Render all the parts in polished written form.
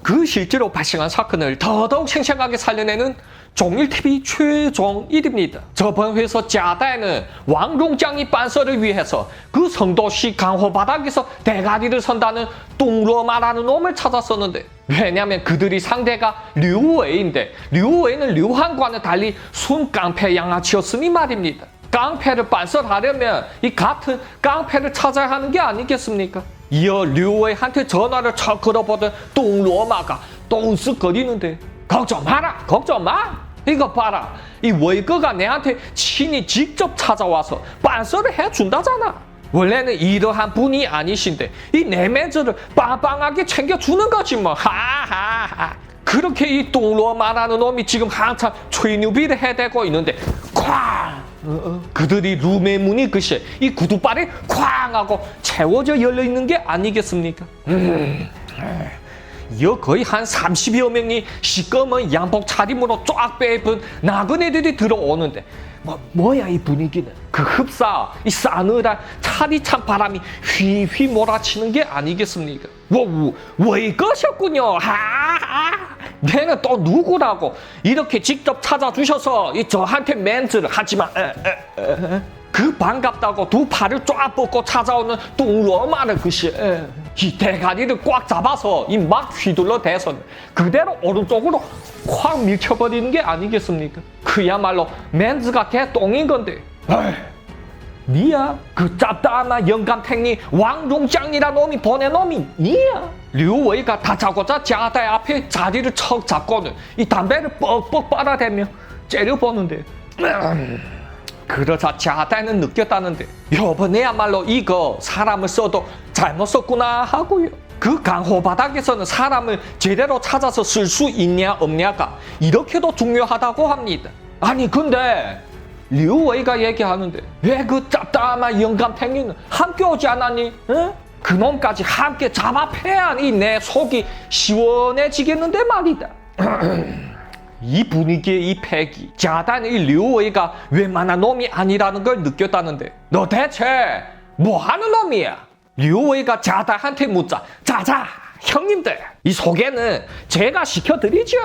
그 실제로 발생한 사건을 더더욱 생생하게 살려내는 종일TV 최종일입니다. 저번 회에서 짜다에는 왕룡장이 빤서를 위해서 그 성도시 강호 바닥에서 대가리를 선다는 뚱로마라는 놈을 찾았었는데, 왜냐면 그들이 상대가 류웨이인데 류웨이는 류한과는 달리 순깡패 양아치였으니 말입니다. 깡패를 빤설하려면 이 같은 깡패를 찾아야 하는 게 아니겠습니까? 이어 류웨이한테 전화를 척 걸어보던 뚱로마가 또 으쓱거리는데, 걱정 마라, 걱정 마. 이거 봐라, 이 웨이거가 내한테 친히 직접 찾아와서 빤설을 해준다잖아. 원래는 이러한 분이 아니신데 이 내매저를 빵빵하게 챙겨주는 거지 뭐. 하하하. 그렇게 이 뚱로마라는 놈이 지금 한참吹牛逼를 해대고 있는데 쾅! 그들이 룸의 문이 글쎄 이 구두발에 쾅! 하고 채워져 열려있는 게 아니겠습니까? 이어 거의 한 30여 명이 시꺼먼 양복 차림으로 쫙 빼입은 나그네들이 들어오는데, 뭐야 이 분위기는? 그 흡사, 이 싸늘한 차디찬 바람이 휘휘 몰아치는 게 아니겠습니까? 왜 이것이었군요. 내는 또 누구라고 이렇게 직접 찾아주셔서 저한테 멘트를 하지만 그 반갑다고 두 팔을 쫙 뻗고 찾아오는 뚱로마를 글쎄 이 대가리를 꽉 잡아서 이 막 휘둘러 대선 그대로 오른쪽으로 확 밀쳐버리는 게 아니겠습니까? 그야말로 멘즈가 개똥인 건데. 니야? 그 짭짤한 영감탱이 왕룡장이란 놈이 보낸 놈이 니야? 류웨이가 다짜고짜 짜다의 앞에 자리를 척 잡고는 이 담배를 뻑뻑 빨아대며 째려보는데, 그러자 짜다는 느꼈다는데, 이번에야말로 이거 사람을 써도 잘못 썼구나 하고요. 그 강호 바닥에서는 사람을 제대로 찾아서 쓸 수 있냐 없냐가 이렇게도 중요하다고 합니다. 아니 근데 류웨이가 얘기하는데 왜 그 짭짤한 영감탱이는 함께 오지 않았니? 응? 그놈까지 함께 잡아패야니 내 속이 시원해지겠는데 말이다. 이 분위기의 이 패기, 짜다는 이 류웨이가 웬만한 놈이 아니라는 걸 느꼈다는데, 너 대체 뭐 하는 놈이야? 류웨이가 짜다한테 묻자, 자자 형님들, 이 소개는 제가 시켜드리죠.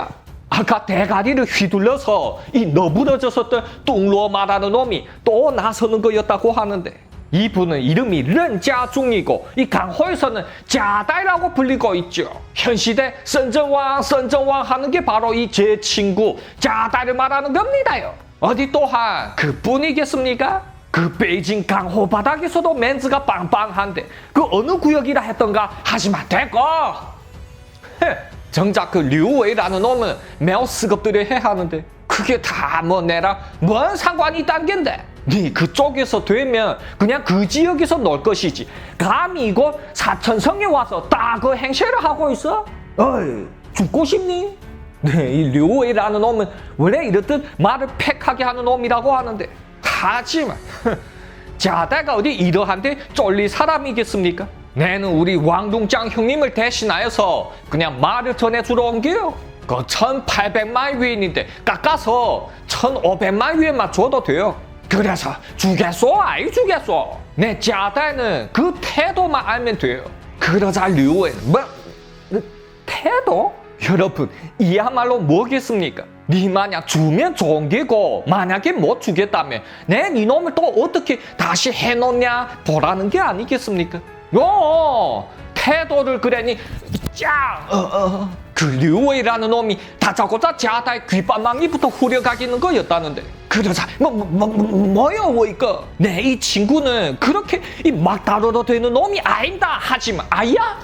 아까 대가리를 휘둘러서 이 너부러졌었던 뚱로마라는 놈이 또 나서는 거였다고 하는데, 이분은 이름이 른자중이고 이 강호에서는 짜다이라고 불리고 있죠. 현시대 선정왕 하는 게 바로 이 제 친구 짜다를 말하는 겁니다요. 어디 또한 그뿐이겠습니까? 그 베이징 강호 바닥에서도 멘즈가 빵빵한데 그 어느 구역이라 했던가 하시면 됐고, 정작 그 류웨이라는 놈은 매우 스겁들을 해야 하는데 그게 다 뭐 내랑 뭔 상관이 있단 겐데. 네 그쪽에서 되면 그냥 그 지역에서 놀 것이지 감히 이곳 사천성에 와서 딱 그 행세를 하고 있어? 어이 죽고 싶니? 네, 이 류웨이라는 놈은 원래 이렇듯 말을 팩하게 하는 놈이라고 하는데, 하지만 자다가 어디 이러한데 쫄릴 사람이겠습니까? 내는 우리 왕룡장 형님을 대신하여서 그냥 말을 전해주러 온 게요. 그 1800만 위인인데 깎아서 1500만 위엔만 줘도 돼요. 그래서 주겠소 아이 주겠소. 내 짜다는 그 태도만 알면 돼요. 그러자 류웨이는 뭐? 태도? 여러분 이야말로 뭐겠습니까? 니 만약 주면 좋은 게고 만약에 못 주겠다면 내 니놈을 또 어떻게 다시 해놓냐 보라는 게 아니겠습니까? 태도를 그래니 그 류웨이라는 놈이 다짜고짜 자다의 귓바망이부터 후려가기는 거였다는데, 그러자 뭐요 웨이거? 내 이 친구는 그렇게 막 다뤄도 되는 놈이 아니다 하지만 아야?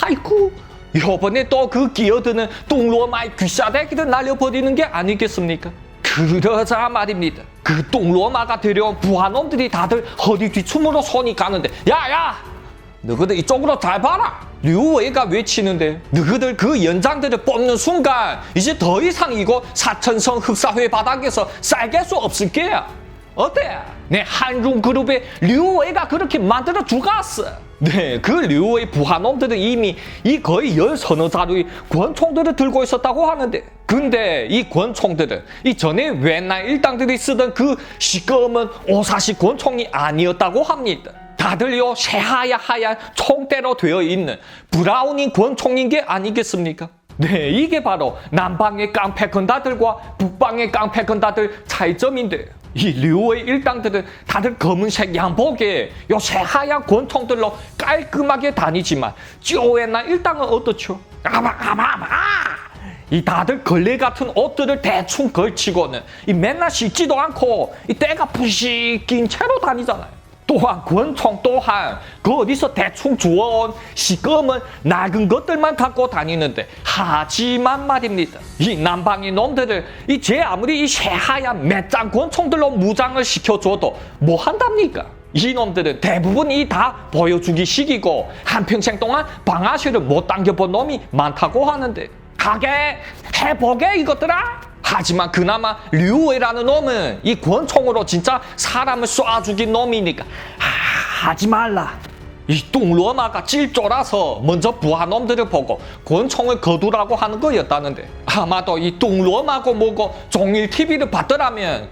아이쿠 요번에 또 그 끼어드는 뚱로마의 귀싸대기를 날려버리는 게 아니겠습니까? 그러자 말입니다. 그 뚱로마가 데려온 부하놈들이 다들 허리 뒤춤으로 손이 가는데, 야야 너희들 이쪽으로 잘 봐라. 류웨이가 외치는데, 너희들 그 연장들을 뽑는 순간 이제 더 이상 이곳 사천성 흑사회 바닥에서 살게 수 없을 게야. 어때? 내 한중그룹에 류웨이가 그렇게 만들어 주갔어. 네, 그 류웨이 부하놈들은 이미 이 거의 10서너 자루의 권총들을 들고 있었다고 하는데, 근데 이 권총들은 이 전에 웬날 일당들이 쓰던 그 시꺼먼 오사시 권총이 아니었다고 합니다. 다들 요 새하얀 총대로 되어 있는 브라우닝 권총인 게 아니겠습니까? 네, 이게 바로 남방의 깡패 건다들과 북방의 깡패 건다들 차이점인데, 이 류의 일당들은 다들 검은색 양복에 요 새하얀 권총들로 깔끔하게 다니지만 쪼에나 일당은 어떻죠? 이 다들 걸레 같은 옷들을 대충 걸치고는 이 맨날 씻지도 않고 이 때가 푸식 낀 채로 다니잖아요. 또한 권총 또한 그 어디서 대충 주워온 시꺼먼 낡은 것들만 갖고 다니는데, 하지만 말입니다, 이 남방의 놈들을 제 아무리 이 새하얀 맷장 권총들로 무장을 시켜줘도 뭐 한답니까? 이 놈들은 대부분 다 보여주기식이고 한평생 동안 방아쇠를 못 당겨본 놈이 많다고 하는데, 가게 해보게 이것들아. 하지만 그나마 류웨이라는 놈은 이 권총으로 진짜 사람을 쏴 죽인 놈이니까 하지 말라. 이 뚱로마가 찔쫄아서 먼저 부하 놈들을 보고 권총을 거두라고 하는 거였다는데, 아마도 이 뚱로마고 뭐고 종일 TV를 봤더라면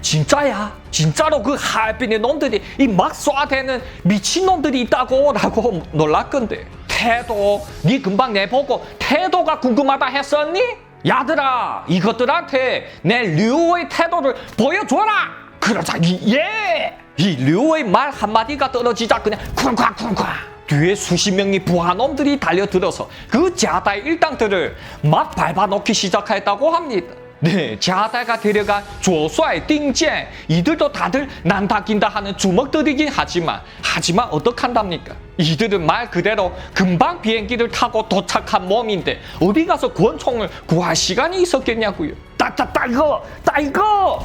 진짜야, 진짜로 그 하얼빈의 놈들이 이 막 쏴대는 미친놈들이 있다고 라고 놀랄건데, 태도 니 금방 내보고 태도가 궁금하다 했었니? 야들아, 이것들한테 내 류의 태도를 보여줘라. 그러자 이 류의 말 한마디가 떨어지자 그냥 쿵쾅쿵쾅 뒤에 수십 명의 부하놈들이 달려들어서 그 자다의 일당들을 막 밟아놓기 시작했다고 합니다. 네, 자다가 데려간 조수아의 띵젠, 이들도 다들 난다긴다 하는 주먹들이긴 하지만 어떡한답니까? 이들은 말 그대로 금방 비행기를 타고 도착한 몸인데 어디 가서 권총을 구할 시간이 있었겠냐고요. 따이거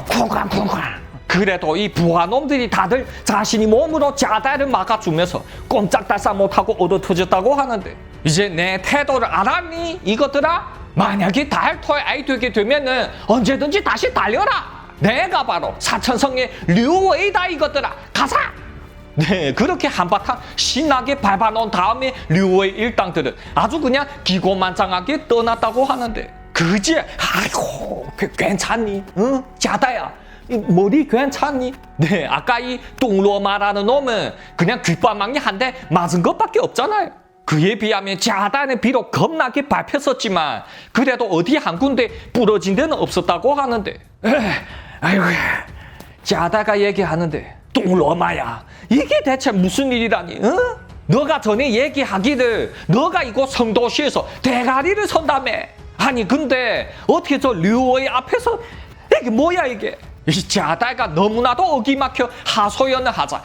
쿵쾅쿵쾅. 그래도 이 부하놈들이 다들 자신이 몸으로 자다를 막아주면서 꼼짝달싹 못하고 얻어터졌다고 하는데, 이제 내 태도를 알았니 이것들아? 만약에 달토의 아이 되게 되면은 언제든지 다시 달려라. 내가 바로 사천성의 류웨이다 이것들아. 가자. 네, 그렇게 한바탕 신나게 밟아놓은 다음에 류웨이 일당들은 아주 그냥 기고만장하게 떠났다고 하는데, 그지? 아이고 괜찮니? 응? 자다야, 머리 괜찮니? 네, 아까 이 뚱로마라는 놈은 그냥 귓바망이 한 대 맞은 것밖에 없잖아요. 그에 비하면 자다는 비록 겁나게 밟혔었지만 그래도 어디 한 군데 부러진 데는 없었다고 하는데, 아이고, 자다가 얘기하는데, 뚱로마야, 이게 대체 무슨 일이라니? 응? 너가 전에 얘기하기를 너가 이곳 성도시에서 대가리를 선다며. 아니 근데 어떻게 저 류의 앞에서 이게 뭐야 이게? 이 자다가 너무나도 어기막혀 하소연을 하자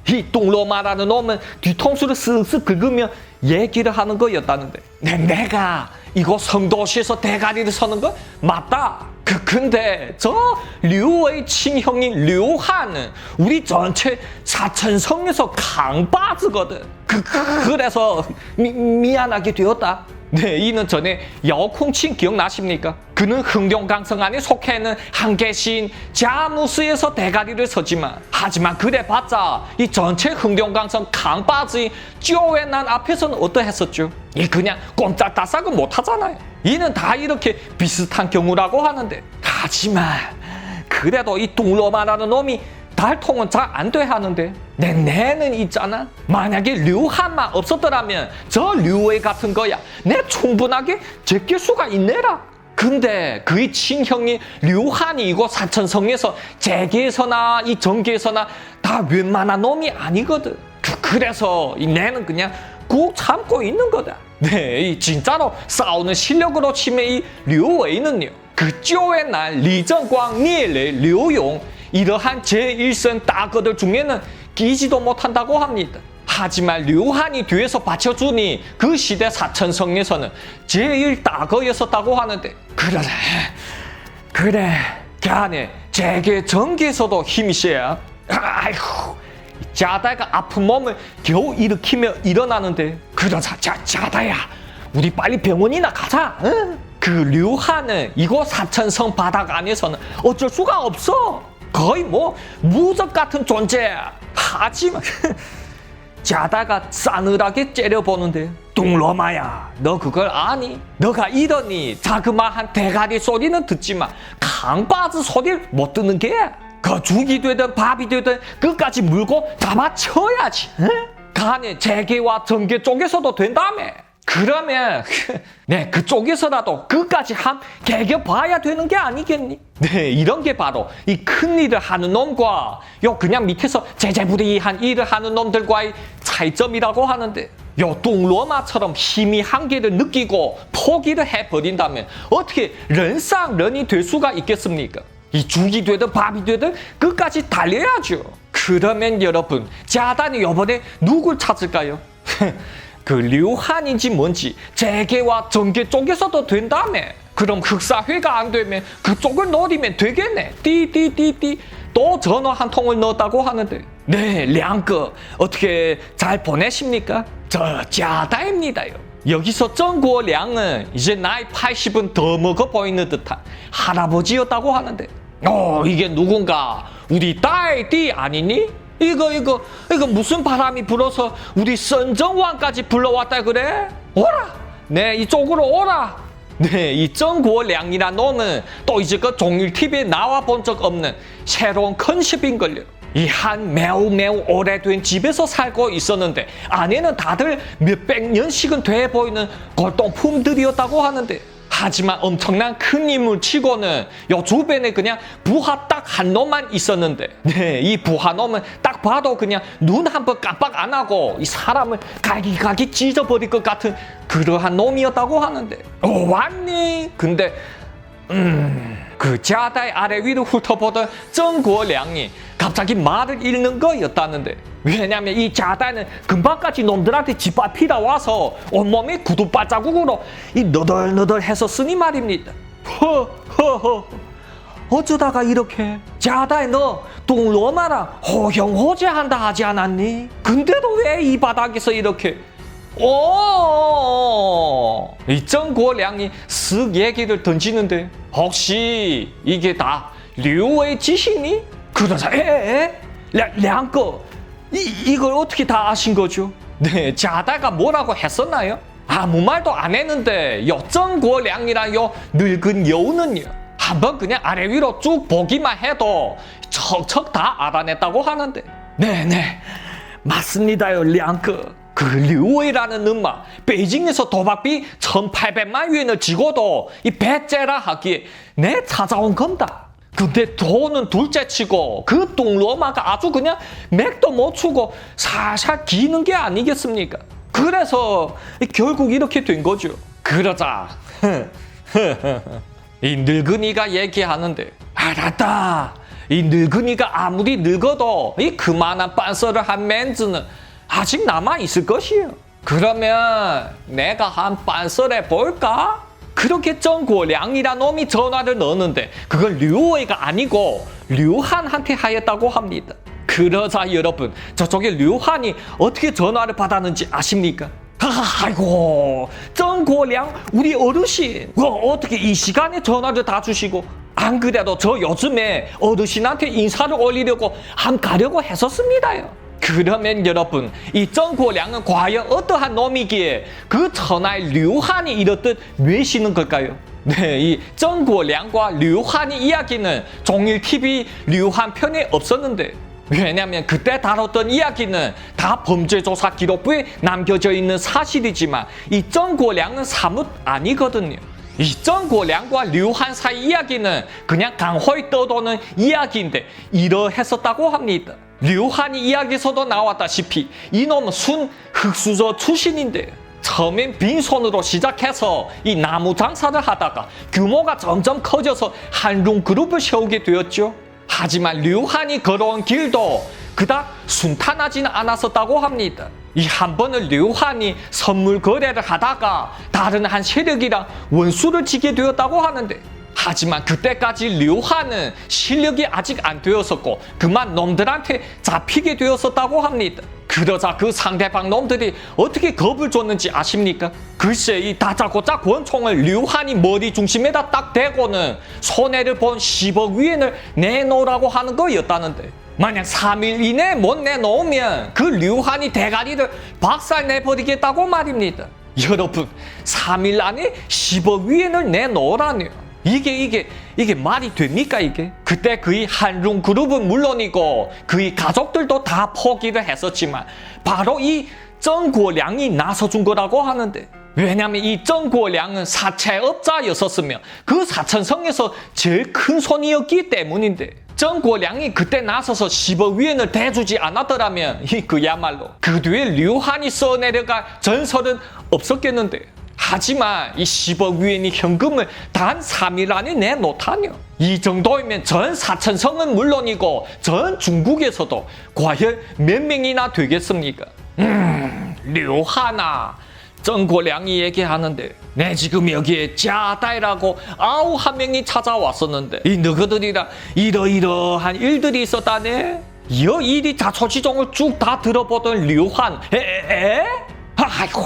이 뚱로마라는 놈은 뒤통수를 쓱쓱 긁으며 얘기를 하는 거였다는데, 내가 이곳 성도시에서 대가리를 서는 건 맞다. 근데 저 류의 친형인 류한은 우리 전체 사천성에서 강바즈거든. 그래서 미안하게 되었다. 네, 이는 전에 여콩칭 기억나십니까? 그는 흥룡강성 안에 속해 있는 한계신 자무스에서 대가리를 서지만, 하지만 그래봤자 이 전체 흥룡강성 강바지 쪼웬난 앞에서는 어떠했었죠? 이 그냥 꼼짝달싹은 못하잖아요. 이는 다 이렇게 비슷한 경우라고 하는데, 하지만 그래도 이 뚱로마라는 놈이 달통은 잘 안 돼 하는데, 내는 있잖아. 만약에 류한만 없었더라면 저 류웨이 같은 거야 내 충분하게 제낄 수가 있네라. 근데 그의 친형이 류한이 이곳 사천성에서 재계에서나 이 정계에서나 다 웬만한 놈이 아니거든. 그래서 내는 그냥 꾹 참고 있는 거다. 네, 이 진짜로 싸우는 실력으로 치면 이 류웨이는요, 그 쪼웬날 리정광, 니엘레, 류용 이러한 제1선 따거들 중에는 끼지도 못한다고 합니다. 하지만 류한이 뒤에서 받쳐주니 그 시대 사천성에서는 제1 따거였었다고 하는데, 그래 걔네 재계 정계에서도 힘이 세야. 아이고, 자다가 아픈 몸을 겨우 일으키며 일어나는데, 그러자 자다야, 우리 빨리 병원이나 가자. 응? 그 류한은 이곳 사천성 바닥 안에서는 어쩔 수가 없어. 거의 뭐 무적 같은 존재야. 하지만 자다가 싸늘하게 째려보는데, 뚱로마야, 너 그걸 아니? 너가 이러니 자그마한 대가리 소리는 듣지만 강바즈 소리를 못 듣는 게. 그 죽이 되든 밥이 되든 끝까지 물고 잡아쳐야지. 응? 간에 재계와 정계 쪽에서도 된다며. 그러면 네 그쪽에서라도 끝까지 한 개겨봐야 되는 게 아니겠니? 네 이런 게 바로 이 큰 일을 하는 놈과 요 그냥 밑에서 제재부리한 일을 하는 놈들과의 차이점이라고 하는데 요 똥로마처럼 힘이 한계를 느끼고 포기를 해버린다면 어떻게 런상런이 될 수가 있겠습니까? 이 죽이 되든 밥이 되든 끝까지 달려야죠. 그러면 여러분 자단이 이번에 누굴 찾을까요? 그 류한인지 뭔지 재계와 정계 쪽에서도 된다며. 그럼 흑사회가 안 되면 그쪽을 노리면 되겠네. 띠띠띠띠 또 전화 한 통을 넣었다고 하는데 네 량거 어떻게 잘 보내십니까? 저 자다입니다요. 여기서 정구어 량은 이제 나이 80은 더 먹어 보이는 듯한 할아버지였다고 하는데 이게 누군가 우리 딸띠 아니니? 이거 무슨 바람이 불어서 우리 선정왕까지 불러왔다 그래? 오라! 네 이쪽으로 오라! 네, 이 정구어량이란 놈은 또 이제 그 종일TV에 나와 본 적 없는 새로운 컨셉인걸요. 이 한 매우 오래된 집에서 살고 있었는데 안에는 다들 몇백 년씩은 돼 보이는 골동품들이었다고 하는데 하지만 엄청난 큰 인물치고는 요 주변에 그냥 부하 딱 한 놈만 있었는데 네, 이 부하 놈은 딱 봐도 그냥 눈 한 번 깜빡 안 하고 이 사람을 갈기갈기 찢어버릴 것 같은 그러한 놈이었다고 하는데 왔니? 근데 그 자다의 아래 위로 훑어보던 정구어량이 갑자기 말을 잃는 거였다는데 왜냐면 이 자다는 금방까지 놈들한테 짓밟히다 와서 온몸이 구두발자국으로 이 너덜너덜했었으니 말입니다. 허허허 어쩌다가 이렇게 자다에 너 똥로마랑 호형호재한다 하지 않았니? 근데도 왜 이 바닥에서 이렇게 이 정구어량이 쓱 얘기를 던지는데 혹시 이게 다 류의 짓이니? 그러자 량거 이걸 어떻게 다 아신 거죠? 네 자다가 뭐라고 했었나요? 아무 말도 안 했는데 요 정구어량이랑 요 늙은 여우는요 한번 그냥 아래 위로 쭉 보기만 해도 척척 다 알아냈다고 하는데 네네 맞습니다요 량거 그 류웨이라는 엄마 베이징에서 도박비 1800만 위엔을 지고도 이 배째라 하기에 내 찾아온 겁니다. 근데 돈은 둘째치고 그 똥로마가 아주 그냥 맥도 못 추고 살살 기는 게 아니겠습니까? 그래서 결국 이렇게 된 거죠. 그러자 이 늙은이가 얘기하는데 알았다. 이 늙은이가 아무리 늙어도 이 그만한 빤서를 한 맨즈는 아직 남아있을 것이요. 그러면 내가 한 빤서를 볼까? 그렇게 정구어량이란 놈이 전화를 넣었는데 그걸 류웨이가 아니고 류한한테 하였다고 합니다. 그러자 여러분 저쪽에 류한이 어떻게 전화를 받았는지 아십니까? 아이고 정구어량 우리 어르신 어떻게 이 시간에 전화를 다 주시고 안 그래도 저 요즘에 어르신한테 인사를 올리려고 함 가려고 했었습니다요. 그러면 여러분 이 정구어량은 과연 어떠한 놈이기에 그 천하의 류한이 이렇듯 외시는 걸까요? 네, 이 정구어량과 류한의 이야기는 종일TV 류한 편에 없었는데 왜냐면 그때 다뤘던 이야기는 다 범죄조사 기록부에 남겨져 있는 사실이지만 이 정구어량은 사뭇 아니거든요. 이 정구어량과 류한 사이 이야기는 그냥 강호에 떠도는 이야기인데 이러했었다고 합니다. 류한이 이야기에서도 나왔다시피 이놈은 순 흑수저 출신인데 처음엔 빈손으로 시작해서 이 나무 장사를 하다가 규모가 점점 커져서 한룽 그룹을 세우게 되었죠. 하지만 류한이 걸어온 길도 그닥 순탄하지는 않았었다고 합니다. 이 한 번은 류한이 선물 거래를 하다가 다른 한 세력이랑 원수를 지게 되었다고 하는데 하지만 그때까지 류한은 실력이 아직 안 되었었고 그만 놈들한테 잡히게 되었었다고 합니다. 그러자 그 상대방 놈들이 어떻게 겁을 줬는지 아십니까? 글쎄 이 다짜고짜 권총을 류한이 머리 중심에다 딱 대고는 손해를 본 10억 위엔을 내놓으라고 하는 거였다는데 만약 3일 이내에 못 내놓으면 그 류한이 대가리를 박살내버리겠다고 말입니다. 여러분 3일 안에 10억 위엔을 내놓으라뇨. 이게 이게 말이 됩니까 이게? 그때 그의 한룽그룹은 물론이고 그의 가족들도 다 포기를 했었지만 바로 이 정고량이 나서준 거라고 하는데, 왜냐하면 이 정고량은 사채업자였었으며 그 사천성에서 제일 큰 손이었기 때문인데, 정고량이 그때 나서서 10억 위엔을 대주지 않았더라면 그야말로 그 뒤에 류한이 써내려갈 전설은 없었겠는데, 하지만 이 10억 위엔이 현금을 단 3일 안에 내놓다뇨. 이 정도이면 전 사천성은 물론이고 전 중국에서도 과연 몇 명이나 되겠습니까? 류한아, 정고량이 얘기하는데, 내 지금 여기에 짜다이라고 9명이 찾아왔었는데 이 너희들이랑 이러이러한 일들이 있었다네. 이 일이 자초지종을 쭉 다 들어보던 류한, 아이고,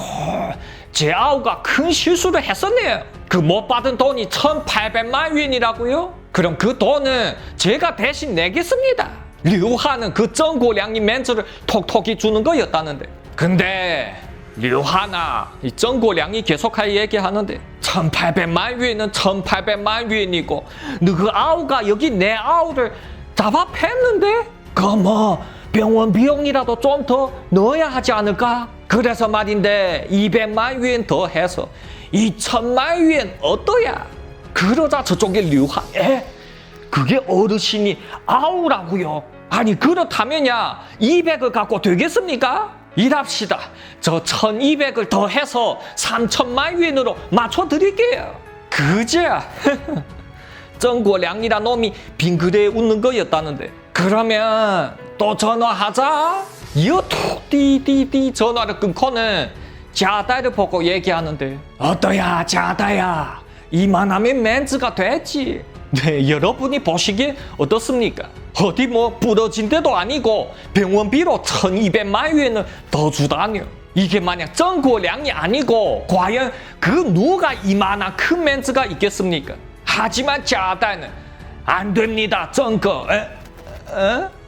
제 아우가 큰 실수를 했었네요. 그 못 받은 돈이 1,800만 위엔이라고요? 그럼 그 돈은 제가 대신 내겠습니다. 류한은 그 정고량이 멘트를 톡톡히 주는 거였다는데, 근데 류한아, 이 정고량이 계속하여 얘기하는데 1,800만 위엔은 1,800만 위엔이고 너그 아우가 여기 내 아우를 잡아 팼는데 그 뭐 병원 비용이라도 좀 더 넣어야 하지 않을까? 그래서 말인데 200만 위엔 더 해서 2,000만 위엔 어떠야? 그러자 저쪽에 류한, 그게 어르신이 아우라고요? 아니 그렇다면야 200을 갖고 되겠습니까? 일합시다. 저 1,200을 더 해서 3,000만 위엔으로 맞춰드릴게요. 그제야. 정고량이란 놈이 빙그레 웃는 거였다는데, 그러면 또 전화하자. 이어 툭 띠띠띠 전화를 끊고는 자다를 보고 얘기하는데, 어떠야 자다야, 이만하면 멘트가 됐지. 네, 여러분이 보시기에 어떻습니까? 어디 뭐 부러진 데도 아니고 병원비로 1,200만 위엔을 더 주다뇨. 이게 만약 정고량이 아니고 과연 그 누가 이만한 큰 멘트가 있겠습니까? 하지만 자다는 안 됩니다. 정거.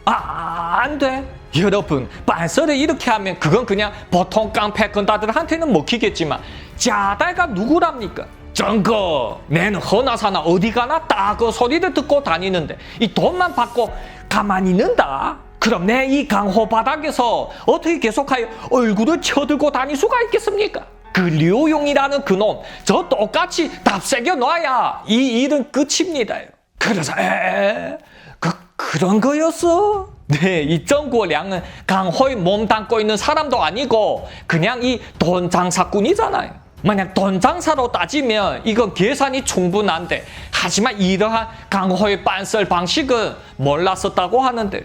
안 돼. 여러분, 빤서를 이렇게 하면 그건 그냥 보통 깡패 건다들한테는 먹히겠지만 자다가 누구랍니까? 정거, 내는 허나사나 어디 가나 딱 그 소리를 듣고 다니는데 이 돈만 받고 가만히 있는다? 그럼 내 이 강호 바닥에서 어떻게 계속하여 얼굴을 쳐들고 다닐 수가 있겠습니까? 그 류용이라는 그놈, 저 똑같이 답새겨 놔야 이 일은 끝입니다. 그래서 그런 거였어? 네, 이 정고량은 강호의 몸 담고 있는 사람도 아니고 그냥 이 돈 장사꾼이잖아요. 만약 돈 장사로 따지면 이건 계산이 충분한데, 하지만 이러한 강호의 빤썰 방식은 몰랐었다고 하는데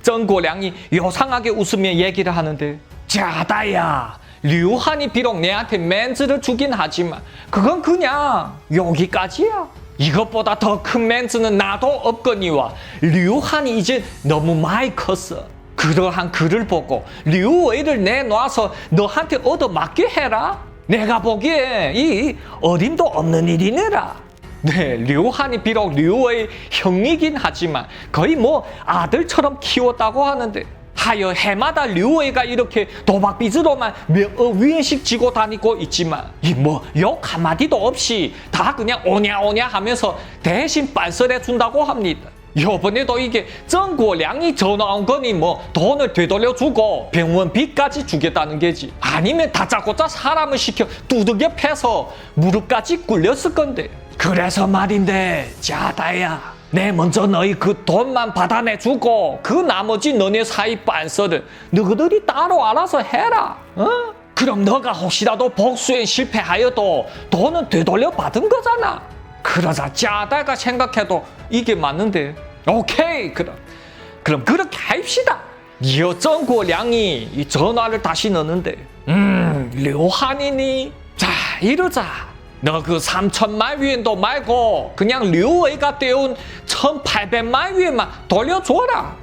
정고량이 요상하게 웃으며 얘기를 하는데, 자다야, 류한이 비록 내한테 멘트를 주긴 하지만 그건 그냥 여기까지야. 이것보다 더 큰 멘트는 나도 없거니와 류한이 이제 너무 많이 컸어. 그러한 글을 보고 류웨이를 내놔서 너한테 얻어맞게 해라? 내가 보기에 이 어림도 없는 일이네라. 네, 류한이 비록 류웨이 형이긴 하지만 거의 뭐 아들처럼 키웠다고 하는데, 하여 해마다 류웨이가 이렇게 도박빚으로만 몇억 위엔씩 지고 다니고 있지만 이 뭐 욕 한마디도 없이 다 그냥 오냐오냐 하면서 대신 빤썰해 준다고 합니다. 요번에도 이게 정고량이 전화 온 거니 뭐 돈을 되돌려주고 병원비까지 주겠다는 게지, 아니면 다짜고짜 사람을 시켜 두들겨 패서 무릎까지 꿇렸을 건데. 그래서 말인데 자다야, 내 먼저 너희 그 돈만 받아내주고 그 나머지 너네 사이 빤서를 너희들이 따로 알아서 해라. 그럼 너가 혹시라도 복수에 실패하여도 돈은 되돌려 받은 거잖아. 그러자 짜다가 생각해도 이게 맞는데, 오케이, 그럼 그렇게 합시다. 이어 정고량이 이 전화를 다시 넣는데, 류한이니? 자, 이러자. 너 그 3,000만 위엔도 말고 그냥 류웨이가 떼온 1,800만 위엔만 돌려줘라.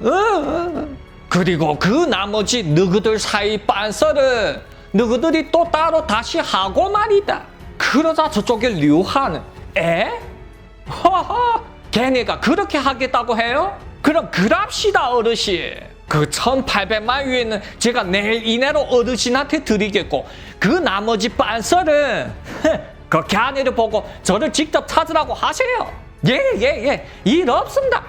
그리고 그 나머지 너희들 사이 빤서를 너희들이 또 따로 다시 하고 말이다. 그러자 저쪽에 류한은 허허, 걔네가 그렇게 하겠다고 해요? 그럼 그랍시다 어르신. 그 1,800만 위엔은 제가 내일 이내로 어르신한테 드리겠고 그 나머지 빤서는 그 걔네를 보고 저를 직접 찾으라고 하세요. 예. 일 없습니다.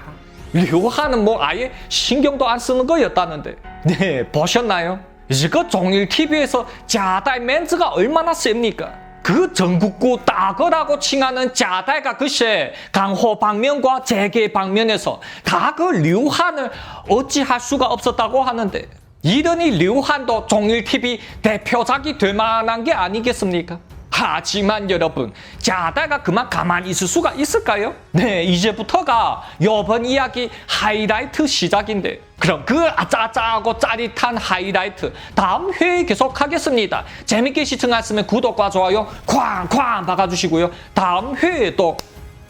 류한은 뭐 아예 신경도 안 쓰는 거였다는데. 네, 보셨나요? 이거 종일 TV에서 자달 멘트가 얼마나 셉니까? 그 전국구 따거라고 칭하는 자달가 글쎄 강호 방면과 재계 방면에서 다 그 류한을 어찌할 수가 없었다고 하는데, 이러니 류한도 종일TV 대표작이 될 만한 게 아니겠습니까? 하지만 여러분, 자다가 그만 가만히 있을 수가 있을까요? 네, 이제부터가 이번 이야기 하이라이트 시작인데, 그럼 그 아짜아짜하고 짜릿한 하이라이트 다음 회에 계속하겠습니다. 재밌게 시청하셨으면 구독과 좋아요 쾅쾅 박아주시고요. 다음 회에 또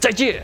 再见